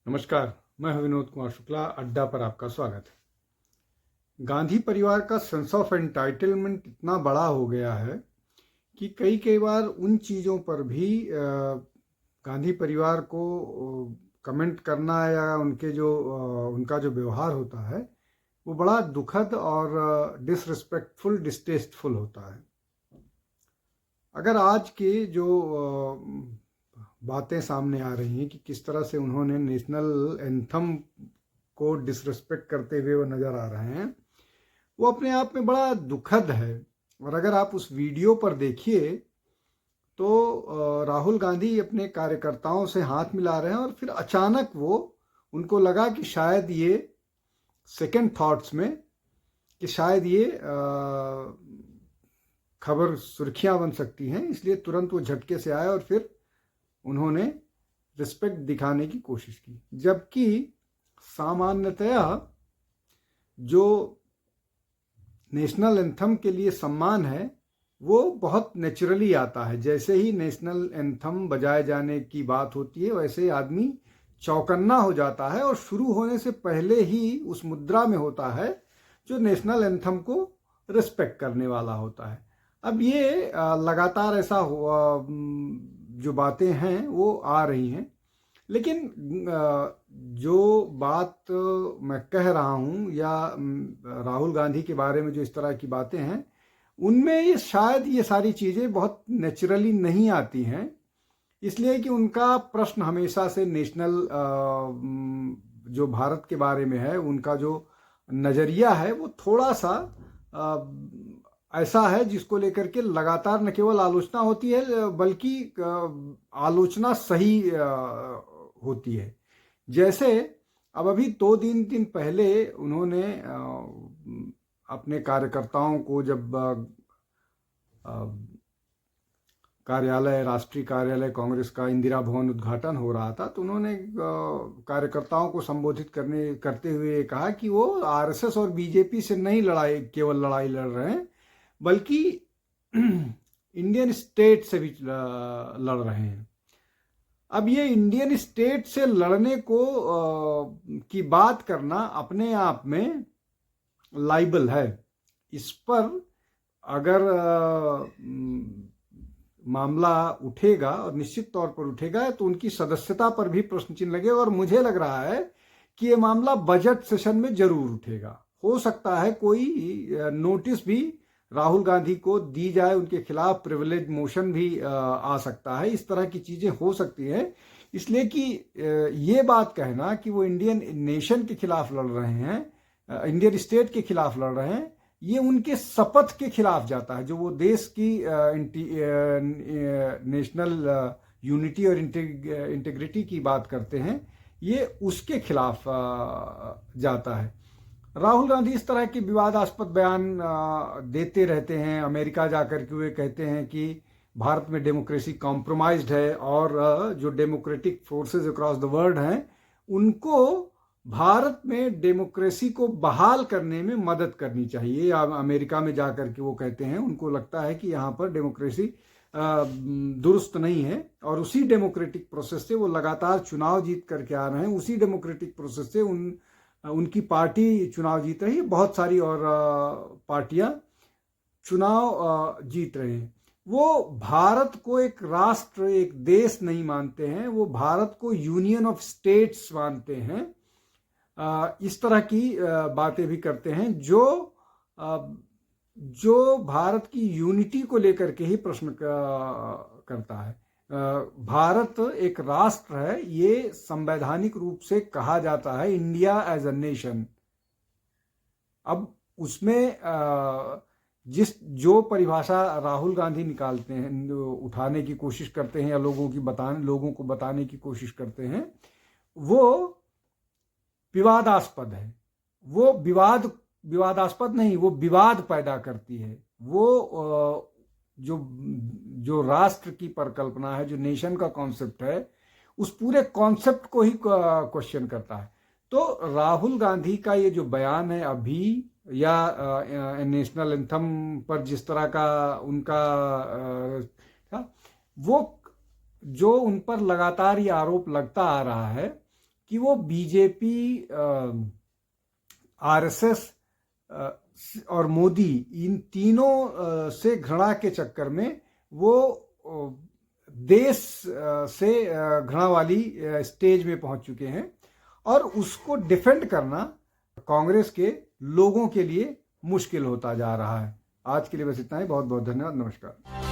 नमस्कार, मैं हूं विनोद कुमार शुक्ला। अड्डा पर आपका स्वागत है। गांधी परिवार का सेंस ऑफ एंटाइटलमेंट इतना बड़ा हो गया है कि कई कई बार उन चीज़ों पर भी गांधी परिवार को कमेंट करना या उनका जो व्यवहार होता है वो बड़ा दुखद और डिसरिस्पेक्टफुल डिस्टेस्टफुल होता है। अगर आज के जो बातें सामने आ रही हैं कि किस तरह से उन्होंने नेशनल एंथम को डिसरिस्पेक्ट करते हुए वो नज़र आ रहे हैं, वो अपने आप में बड़ा दुखद है। और अगर आप उस वीडियो पर देखिए तो राहुल गांधी अपने कार्यकर्ताओं से हाथ मिला रहे हैं और फिर अचानक उनको लगा कि शायद ये सेकंड थॉट्स में कि शायद ये खबर सुर्खियां बन सकती हैं, इसलिए तुरंत वो झटके से आए और फिर उन्होंने रिस्पेक्ट दिखाने की कोशिश की। जबकि सामान्यतया जो नेशनल एंथम के लिए सम्मान है वो बहुत नेचुरली आता है। जैसे ही नेशनल एंथम बजाए जाने की बात होती है वैसे आदमी चौकन्ना हो जाता है और शुरू होने से पहले ही उस मुद्रा में होता है जो नेशनल एंथम को रिस्पेक्ट करने वाला होता है। अब ये लगातार ऐसा जो बातें हैं वो आ रही हैं, लेकिन जो बात मैं कह रहा हूँ या राहुल गांधी के बारे में जो इस तरह की बातें हैं उनमें ये शायद ये सारी चीज़ें बहुत नेचुरली नहीं आती हैं, इसलिए कि उनका प्रश्न हमेशा से नेशनल जो भारत के बारे में है उनका जो नज़रिया है वो थोड़ा सा ऐसा है जिसको लेकर के लगातार न केवल आलोचना होती है बल्कि आलोचना सही होती है। जैसे अब अभी 2-3 दिन पहले उन्होंने अपने कार्यकर्ताओं को जब राष्ट्रीय कार्यालय कांग्रेस का इंदिरा भवन उद्घाटन हो रहा था तो उन्होंने कार्यकर्ताओं को संबोधित करते हुए कहा कि वो आरएसएस और बीजेपी से नहीं केवल लड़ाई लड़ रहे हैं बल्कि इंडियन स्टेट से भी लड़ रहे हैं। अब ये इंडियन स्टेट से लड़ने की बात करना अपने आप में लाइबल है। इस पर अगर मामला उठेगा और निश्चित तौर पर उठेगा तो उनकी सदस्यता पर भी प्रश्न चिन्ह लगेगा और मुझे लग रहा है कि ये मामला बजट सेशन में जरूर उठेगा। हो सकता है कोई नोटिस भी राहुल गांधी को दी जाए, उनके खिलाफ प्रिविलेज मोशन भी आ सकता है। इस तरह की चीजें हो सकती है, इसलिए कि ये बात कहना कि वो इंडियन नेशन के खिलाफ लड़ रहे हैं, इंडियन स्टेट के खिलाफ लड़ रहे हैं, ये उनके शपथ के खिलाफ जाता है। जो वो देश की नेशनल यूनिटी और इंटीग्रिटी की बात करते हैं, ये उसके खिलाफ जाता है। राहुल गांधी इस तरह के विवादास्पद बयान देते रहते हैं। अमेरिका जाकर के वे कहते हैं कि भारत में डेमोक्रेसी कॉम्प्रोमाइज्ड है और जो democratic forces across the world हैं उनको भारत में डेमोक्रेसी को बहाल करने में मदद करनी चाहिए। या अमेरिका में जाकर के वो कहते हैं उनको लगता है कि यहाँ पर डेमोक्रेसी दुरुस्त नहीं है और उसी डेमोक्रेटिक प्रोसेस से वो लगातार चुनाव जीत करके आ रहे हैं। उसी डेमोक्रेटिक प्रोसेस से उनकी पार्टी चुनाव जीत रही है, बहुत सारी और पार्टियां चुनाव जीत रहे हैं। वो भारत को एक राष्ट्र, एक देश नहीं मानते हैं, वो भारत को यूनियन ऑफ स्टेट्स मानते हैं। इस तरह की बातें भी करते हैं जो भारत की यूनिटी को लेकर के ही प्रश्न करता है। भारत एक राष्ट्र है, ये संवैधानिक रूप से कहा जाता है इंडिया एज अ नेशन। अब उसमें जो परिभाषा राहुल गांधी निकालते हैं, उठाने की कोशिश करते हैं या लोगों को बताने की कोशिश करते हैं, वो विवादास्पद है। वो विवादास्पद नहीं, वो विवाद पैदा करती है। वो जो राष्ट्र की परिकल्पना है, जो नेशन का कॉन्सेप्ट है, उस पूरे कॉन्सेप्ट को ही क्वेश्चन करता है। तो राहुल गांधी का ये जो बयान है अभी या नेशनल एंथम पर जिस तरह का उनका वो जो उन पर लगातार ये आरोप लगता आ रहा है कि वो बीजेपी, आरएसएस और मोदी, इन तीनों से घृणा के चक्कर में वो देश से घृणा वाली स्टेज में पहुंच चुके हैं, और उसको डिफेंड करना कांग्रेस के लोगों के लिए मुश्किल होता जा रहा है। आज के लिए बस इतना ही। बहुत बहुत धन्यवाद। नमस्कार।